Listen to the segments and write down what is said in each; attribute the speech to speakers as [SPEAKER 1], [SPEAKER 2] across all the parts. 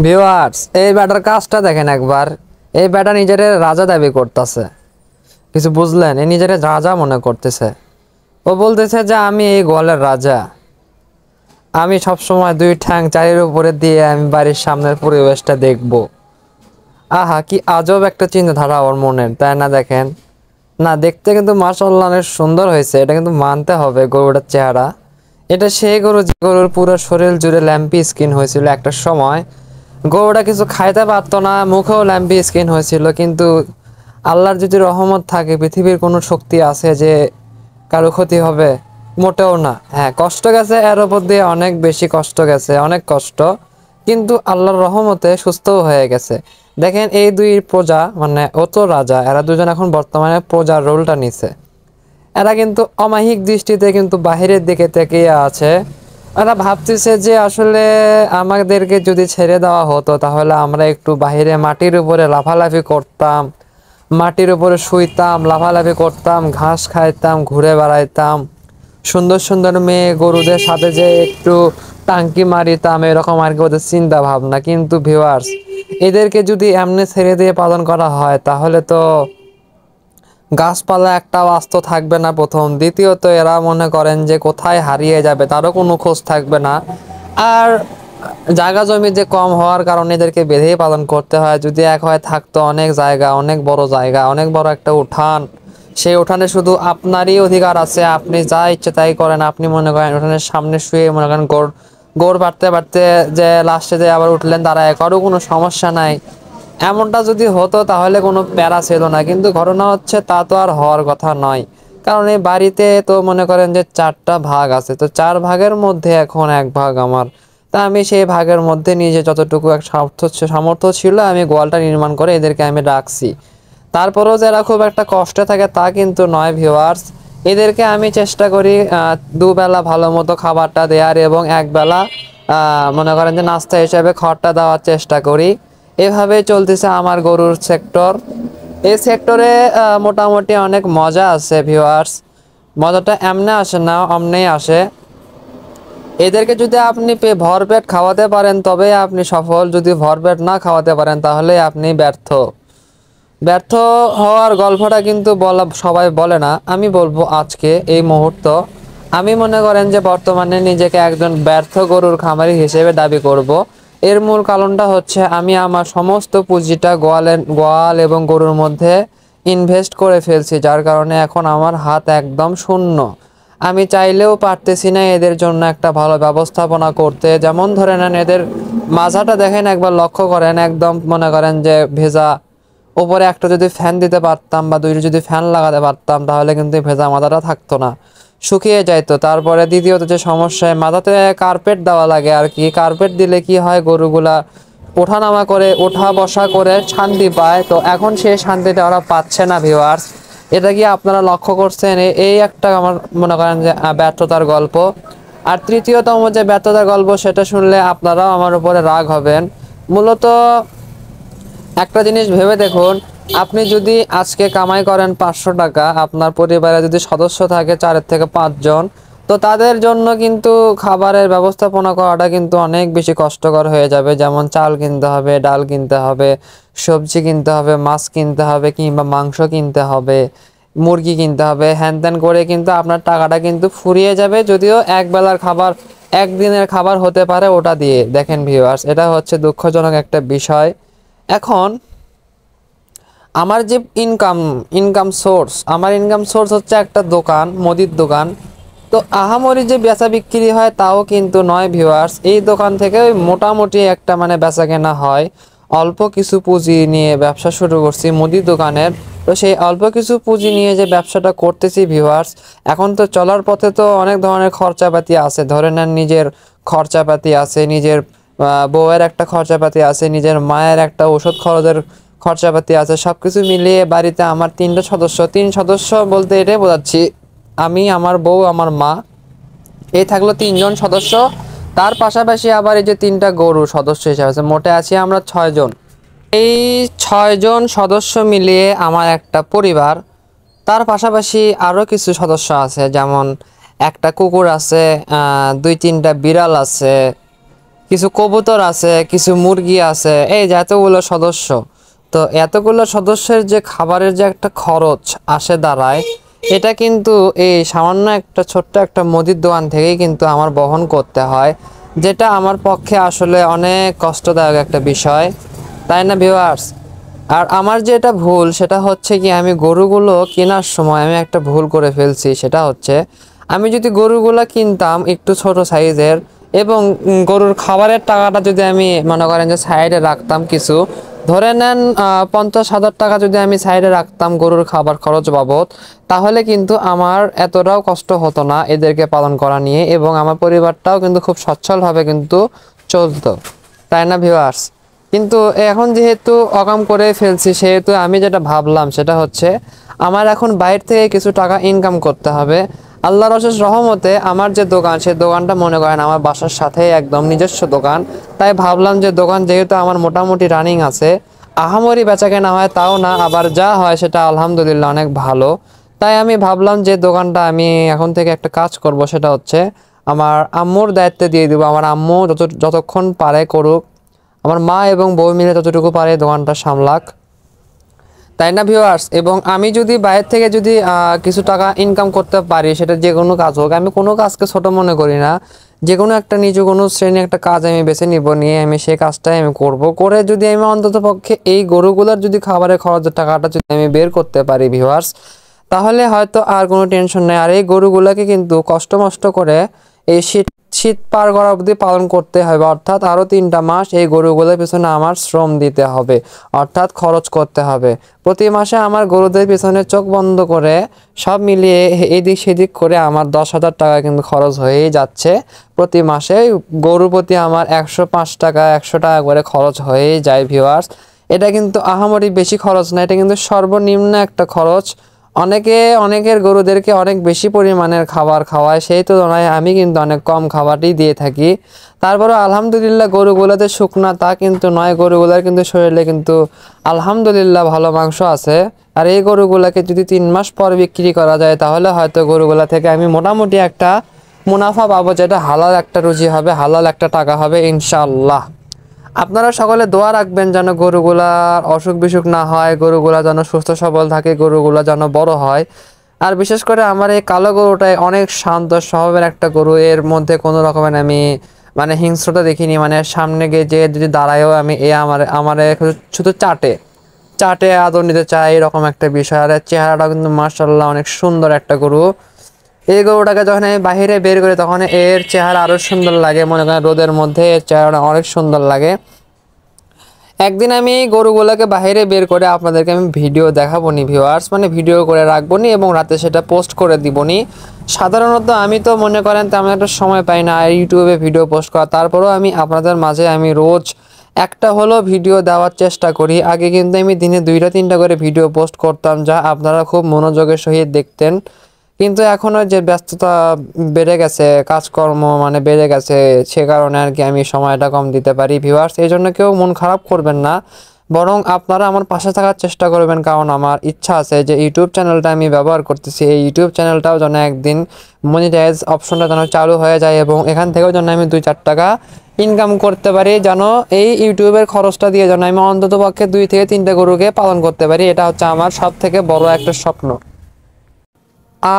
[SPEAKER 1] Viewers, এই batter কাজটা দেখেন একবার। এই ব্যাটা নিজের রাজা দাবি করতেছে, কিছু বুঝলেন? এই নিজের রাজা মনে করতেছে। ও বলতেছে যে আমি এই গোয়ালের রাজা, আমি সব সময় দুই ঠ্যাং চারির উপরে দিয়ে আমি বাড়ির সামনের পরিবেশটা দেখব। আহা, কি আজব একটা চিন্তাধারা ওর মনের, তাই না? দেখেন না, দেখতে কিন্তু মাশাআল্লাহ অনেক সুন্দর হয়েছে, এটা কিন্তু মানতে হবে। গরুটার চেহারা, এটা সেই গরু যে গরুর পুরো শরীর জুড়ে ল্যাম্পি স্কিন হয়েছিল একটা সময়। গরুটা কিছু খাইতে পারতো না, মুখেও ল্যাম্পি স্কিন হয়েছিল, কিন্তু আল্লাহর যদি রহমত থাকে, পৃথিবীর কোনো শক্তি আছে যে কারো ক্ষতি হবে? মোটেও না। হ্যাঁ, কষ্ট গেছে, এর উপর দিয়ে অনেক বেশি কষ্ট গেছে, অনেক কষ্ট, কিন্তু আল্লাহর রহমতে সুস্থও হয়ে গেছে। দেখেন এই দুই প্রজা, মানে ও তো রাজা, এরা দুজন এখন বর্তমানে প্রজার রোলটা নিছে। এরা কিন্তু অমায়িক দৃষ্টিতে কিন্তু বাহিরের দিকে তাকিয়ে আছে। এরা ভাবতেছে যে আসলে আমাদেরকে যদি ছেড়ে দেওয়া হতো তাহলে আমরা একটু বাহিরে মাটির উপরে লাফালাফি করতাম, মাটির উপরে শুইতাম, লাফালাফি করতাম, ঘাস খাইতাম, ঘুরে বেড়াইতাম, সুন্দর সুন্দর মেয়ে গরুদের সাথে যে একটু টাঙ্কি মারিতাম, এরকম আর কি ওদের চিন্তা ভাবনা। কিন্তু ভিউয়ার্স, এদেরকে যদি এমনি ছেড়ে দিয়ে পালন করা হয় তাহলে তো গাছপালা একটাও আস্ত থাকবে না প্রথম, দ্বিতীয়ত এরা মনে করেন যে কোথায় হারিয়ে যাবে তারও কোনো খোঁজ থাকবে না। আর জায়গা জমি যে কম হওয়ার কারণে এদেরকে বেঁধেই পালন করতে হয়। যদি এক হয় থাকতো অনেক জায়গা, অনেক বড় জায়গা, অনেক বড় একটা উঠান, সেই উঠানে শুধু আপনারই অধিকার আছে, আপনি যা ইচ্ছে তাই করেন। আপনি মনে করেন উঠানের সামনে শুয়ে মনে করেন গোড় বাড়তে বাড়তে যে লাস্টে যে আবার উঠলেন, তারা কারো কোনো সমস্যা নাই। এমনটা যদি হতো তাহলে কোনো প্যারা ছিল না, কিন্তু ঘটনা হচ্ছে তা তো আর হওয়ার কথা নয়। কারণ এই বাড়িতে তো মনে করেন যে চারটা ভাগ আছে, তো চার ভাগের মধ্যে এখন এক ভাগ আমার। তা আমি সেই ভাগের মধ্যে নিজে যতটুকু এক সামর্থ্য ছিল আমি গোয়ালটা নির্মাণ করে এদেরকে আমি রাখছি। তারপরেও যারা খুব একটা কষ্টে থাকে তা কিন্তু নয় ভিউয়ার্স। এদেরকে আমি চেষ্টা করি দুবেলা ভালো মতো খাবারটা দেওয়ার, এবং একবেলা মনে করেন যে নাস্তা হিসেবে খড়টা দেওয়ার চেষ্টা করি। এভাবেই চলতেছে আমার গরুর সেক্টর। এই সেক্টরে মোটামুটি অনেক মজা আছে ভিউয়ার্স। মজাটা এমনে আসে না, অমনেই আসে। এদেরকে যদি আপনি ভরপেট খাওয়াতে পারেন তবে আপনি সফল, যদি ভরপেট না খাওয়াতে পারেন তাহলে আপনি ব্যর্থ। ব্যর্থ হওয়ার গল্পটা কিন্তু বলা সবাই বলে না, আমি বলবো আজকে এই মুহূর্ত। আমি মনে করেন যে বর্তমানে নিজেকে একজন ব্যর্থ গরুর খামারি হিসেবে দাবি করব। এর মূল কারণটা হচ্ছে আমি আমার সমস্ত পুঁজিটা গোয়াল এবং গরুর মধ্যে ইনভেস্ট করে ফেলছি, যার কারণে এখন আমার হাত একদম শূন্য। আমি চাইলেও পারতেছি না এদের জন্য একটা ভালো ব্যবস্থাপনা করতে। যেমন ধরে নেন, এদের মাজাটা দেখেন, একবার লক্ষ্য করেন, একদম মনে করেন যে ভেজা। উপরে একটা যদি ফ্যান দিতে পারতাম বা দুইটা যদি ফ্যান লাগাতে পারতাম তাহলে কিন্তু ভেজা মাথাটা থাকতো না, শুকিয়ে যাইতো। তারপরে দ্বিতীয়ত যে সমস্যায় মাথাতে কার্পেট দেওয়া লাগে আর কি, কার্পেট দিলে কি হয়, গরুগুলা ওঠানামা করে, ওঠা বসা করে শান্তি পায়। তো এখন সেই শান্তিটা ওরা পাচ্ছে না ভিউয়ার্স। এটা কি আপনারা লক্ষ্য করছেন? এই একটা আমার মনে করেন যে ব্যর্থতার গল্প। আর তৃতীয়তম যে ব্যর্থতার গল্প, সেটা শুনলে আপনারাও আমার উপরে রাগ হবেন। মূলত একটা জিনিস ভেবে দেখুন, আপনি যদি আজকে কামাই করেন 500 টাকা, আপনার পরিবারে যদি সদস্য থাকে 4 থেকে 5 জন, তো তাদের জন্য কিন্তু খাবারের ব্যবস্থাপনা করাটা কিন্তু অনেক বেশি কষ্টকর হয়ে যাবে। যেমন চাল কিনতে হবে, ডাল কিনতে হবে, সবজি কিনতে হবে, মাছ কিনতে হবে, কিংবা মাংস কিনতে হবে, মুরগি কিনতে হবে, হ্যান ত্যান করে কিন্তু আপনার টাকাটা কিন্তু ফুরিয়ে যাবে। যদিও এক বেলার খাবার, একদিনের খাবার হতে পারে ওটা দিয়ে। দেখেন ভিউয়ার্স, এটা হচ্ছে দুঃখজনক একটা বিষয়। এখন আমার যে আমার ইনকাম সোর্স হচ্ছে একটা দোকান, মুদির দোকান। তো আহামরি যে বেচা বিক্রি হয় তাও কিন্তু নয় ভিউয়ার্স। এই দোকান থেকে মোটামুটি একটা মানে বেচা কেনা হয়। অল্প কিছু পুঁজি নিয়ে ব্যবসা শুরু করছি মুদির দোকানের। তো সেই অল্প কিছু পুঁজি নিয়ে যে ব্যবসাটা করতেছি ভিউয়ার্স, এখন তো চলার পথে তো অনেক ধরনের খরচাপাতি আছে। ধরে নেন, নিজের খরচাপাতি আছে, নিজের বউয়ের একটা খরচাপাতি আছে, নিজের মায়ের একটা ওষুধ খরচের খরচাপাতি আছে। সবকিছু মিলিয়ে বাড়িতে আমার 3টা সদস্য, 3 সদস্য বলতে এটাই বোঝাচ্ছি, আমি, আমার বউ, আমার মা, এই থাকলো 3 জন সদস্য। তার পাশাপাশি আবার এই যে 3টা গরু সদস্য হিসাবে আছে, মোটে আছি আমরা 6 জন। এই 6 জন সদস্য মিলিয়ে আমার একটা পরিবার। তার পাশাপাশি আরও কিছু সদস্য আছে, যেমন একটা কুকুর আছে, 2-3টা বিড়াল আছে, কিছু কবুতর আছে, কিছু মুরগি আছে, এই যে এতগুলো সদস্য। তো এতগুলো সদস্যের যে খাবারের যে একটা খরচ আসে দাঁড়ায়, এটা কিন্তু এই সামান্য একটা ছোট্ট একটা মুদির দোকান থেকেই কিন্তু আমার বহন করতে হয়, যেটা আমার পক্ষে আসলে অনেক কষ্টদায়ক একটা বিষয়, তাই না ভিউয়ার্স? আর আমার যে এটা ভুল সেটা হচ্ছে কি, আমি গরুগুলো কেনার সময় আমি একটা ভুল করে ফেলছি। সেটা হচ্ছে, আমি যদি গরুগুলো কিনতাম একটু ছোট সাইজের, এবং গরুর খাবারের টাকাটা যদি আমি মনে করেন যে সাইডে রাখতাম কিছু, ধরে নেন 50,000 টাকা যদি আমি সাইডে রাখতাম গরুর খাবার খরচ বাবদ, তাহলে কিন্তু আমার এতটাও কষ্ট হতো না এদেরকে পালন করা নিয়ে, এবং আমার পরিবারটাও কিন্তু খুব সচ্ছলভাবে কিন্তু চলতো, তাই না ভিউয়ার্স? কিন্তু এখন যেহেতু অকাম করে ফেলছি, সেহেতু আমি যেটা ভাবলাম সেটা হচ্ছে, আমার এখন বাইরে থেকে কিছু টাকা ইনকাম করতে হবে। আল্লাহর অশেষ রহমতে আমার যে দোকান, সেই দোকানটা মনে করেন আমার বাসার সাথে একদম নিজস্ব দোকান। তাই ভাবলাম যে দোকান যেহেতু আমার মোটামুটি রানিং আছে, আহামরি বেচাকেনা হয় তাও না, আবার যা হয় সেটা আলহামদুলিল্লাহ অনেক ভালো। তাই আমি ভাবলাম যে দোকানটা আমি এখন থেকে একটা কাজ করব, সেটা হচ্ছে আমার আম্মুর দায়িত্বে দিয়ে দিব। আমার আম্মু যতক্ষণ পারে করুক, আমার মা এবং বউ মিলে যতটুকু পারে দোকানটা সামলাক, তাই না ভিউয়ার্স? এবং আমি যদি বাইরে থেকে যদি কিছু টাকা ইনকাম করতে পারি, সেটা যে কোনো কাজ হোক, আমি কোনো কাজকে ছোট মনে করি না। যে কোনো একটা নিচু কোনো শ্রেণী একটা কাজ আমি বেছে নিব, নিয়ে আমি সেই কাজটাই আমি করব। করে যদি আমি অন্তত পক্ষে এই গরুগুলোর যদি খাবারের খরচের টাকাটা যদি আমি বের করতে পারি ভিউয়ার্স, তাহলে হয়তো আর কোনো টেনশন নেই। আর এই গরুগুলোকে কিন্তু কষ্ট মষ্ট করে এই শীত শীত পার করা অবধি পালন করতে হবে, অর্থাৎ আরও 3টা মাস এই গরুগুলোর পিছনে আমার শ্রম দিতে হবে, অর্থাৎ খরচ করতে হবে। প্রতি মাসে আমার গরুদের পিছনে চোখ বন্ধ করে সব মিলিয়ে এদিক সেদিক করে আমার 10,000 টাকা কিন্তু খরচ হয়েই যাচ্ছে প্রতি মাসে। গরুর প্রতি আমার 105 টাকা 100 টাকা করে খরচ হয়েই যায় ভিউয়ার্স। এটা কিন্তু আহামরি বেশি খরচ না, এটা কিন্তু সর্বনিম্ন একটা খরচ। অনেকের গরুদেরকে অনেক বেশি পরিমাণের খাবার খাওয়ায়, সেই তুলনায় আমি কিন্তু অনেক কম খাবারই দিয়ে থাকি। তারপরে আলহামদুলিল্লাহ গরুগুলোতে শুকনা তা কিন্তু নয়, গরুগুলার কিন্তু শরীরে কিন্তু আলহামদুলিল্লাহ ভালো মাংস আছে। আর এই গরুগুলাকে যদি 3 মাস পর বিক্রি করা যায়, তাহলে হয়তো গরুগুলা থেকে আমি মোটামুটি একটা মুনাফা পাবো, যেটা হালাল একটা রুজি হবে, হালাল একটা টাকা হবে ইনশাআল্লাহ। আপনারা সকলে দোয়া রাখবেন যেন গরুগুলার অসুখ বিসুখ না হয়, গরুগুলা যেন সুস্থ সবল থাকে, গরুগুলা যেন বড় হয়। আর বিশেষ করে আমার এই কালো গরুটাই অনেক শান্ত স্বভাবের একটা গরু, এর মধ্যে কোনো রকমের আমি মানে হিংস্রতা দেখিনি। মানে সামনে গিয়ে যে যদি দাঁড়ায়ও আমি আমার শুধু চাটে চাটে আদর নিতে চাই, এরকম একটা বিষয়। আর এর চেহারাটা কিন্তু মাশাআল্লাহ অনেক সুন্দর একটা গরু। এই গরুটাকে যখন আমি বাইরে বের করি, তখন এর চেহারা আরো সুন্দর লাগে, মনে করেন রোদের মধ্যে এর চেহারাটা অনেক সুন্দর লাগে। একদিন আমি গরুগুলোকে বাইরে বের করে আপনাদেরকে আমি ভিডিও দেখাবো নি ভিউয়ার্স, মানে ভিডিও করে রাখবো নি এবং রাতে সেটা পোস্ট করে দিব নি। সাধারণত আমি তো মনে করেন তেমন একটা সময় পাই না ইউটিউবে ভিডিও পোস্ট করা, তারপরেও আমি আপনাদের মাঝে আমি রোজ একটা হলো ভিডিও দেওয়ার চেষ্টা করি। আগে কিন্তু আমি দিনে 2টা 3টা করে ভিডিও পোস্ট করতাম, যা আপনারা খুব মনোযোগের সহিত দেখতেন। কিন্তু এখনও যে ব্যস্ততা বেড়ে গেছে, কাজকর্ম মানে বেড়ে গেছে, সে কারণে আর কি আমি সময়টা কম দিতে পারি ভিউয়ার্স। এই জন্য কেউ মন খারাপ করবেন না, বরং আপনারা আমার পাশে থাকার চেষ্টা করবেন, কারণ আমার ইচ্ছা আছে যে ইউটিউব চ্যানেলটা আমি ব্যবহার করতেছি, এই ইউটিউব চ্যানেলটাও যেন একদিন মনিটাইজ অপশনটা যেন চালু হয়ে যায়, এবং এখান থেকেও যেন আমি 2-4 টাকা ইনকাম করতে পারি, যেন এই ইউটিউবের খরচটা দিয়ে যেন আমি অন্তত পক্ষে 2 থেকে 3টে গরুকে পালন করতে পারি। এটা হচ্ছে আমার সব থেকে বড় একটা স্বপ্ন।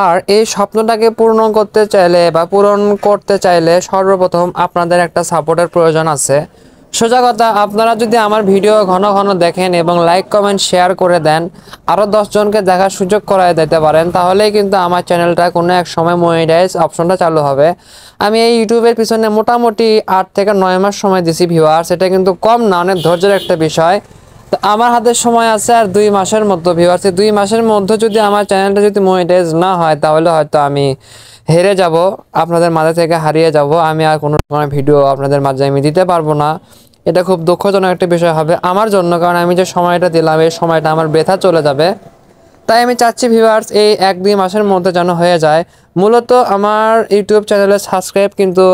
[SPEAKER 1] আর এই স্বপ্নটাকে পূরণ করতে চাইলে বা পূরণ করতে চাইলে সর্বপ্রথম আপনাদের একটা সাপোর্টের প্রয়োজন আছে। সোজা কথা, আপনারা যদি আমার ভিডিও ঘন ঘন দেখেন এবং লাইক কমেন্ট শেয়ার করে দেন, আরও 10 জনকে দেখার সুযোগ করায় দিতে পারেন, তাহলেই কিন্তু আমার চ্যানেলটা কোনো এক সময় মনিটাইজ অপশনটা চালু হবে। আমি এই ইউটিউবের পিছনে মোটামুটি 8 থেকে 9 মাস সময় দিছি ভিউয়ার্স, এটা কিন্তু কম না, অনেক ধৈর্যের একটা বিষয়। তো আমার হাতে সময় আছে আর 2 মাসের মতো ভিউয়ার্স। 2 মাসের মধ্যে যদি আমার চ্যানেলটা যদি মনিটাইজ না হয়, তাহলে হয়তো আমি হেরে যাব, আপনাদের মাঝে থেকে হারিয়ে যাব। আমি আর কোনো রকমের ভিডিও আপনাদের মাঝে আমি দিতে পারবো না। এটা খুব দুঃখজনক একটা বিষয় হবে আমার জন্য, কারণ আমি যে সময়টা দিলাম এই সময়টা আমার বৃথা চলে যাবে। তাই আমি চাচ্ছি ভিউয়ার্স এই 1-2 মাসের মধ্যে যেন হয়ে যায়। মূলত আমার ইউটিউব চ্যানেলের সাবস্ক্রাইব কিন্তু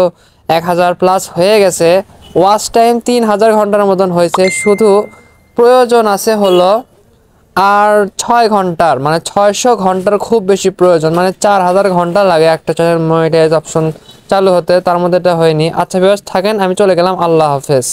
[SPEAKER 1] 1000+ হয়ে গেছে, ওয়াচ টাইম 3000 ঘন্টার মতন হয়েছে। শুধু প্রয়োজন আছে হলো আর 6 ঘন্টার মানে 600 ঘন্টার খুব বেশি প্রয়োজন, মানে 4000 ঘন্টা লাগে একটা চ্যানেল মনিটাইজ অপশন চালু হতে, তার মধ্যে এটা হয়নি। আচ্ছা ভিউয়ার্স থাকেন, আমি চলে গেলাম, আল্লাহ হাফেজ।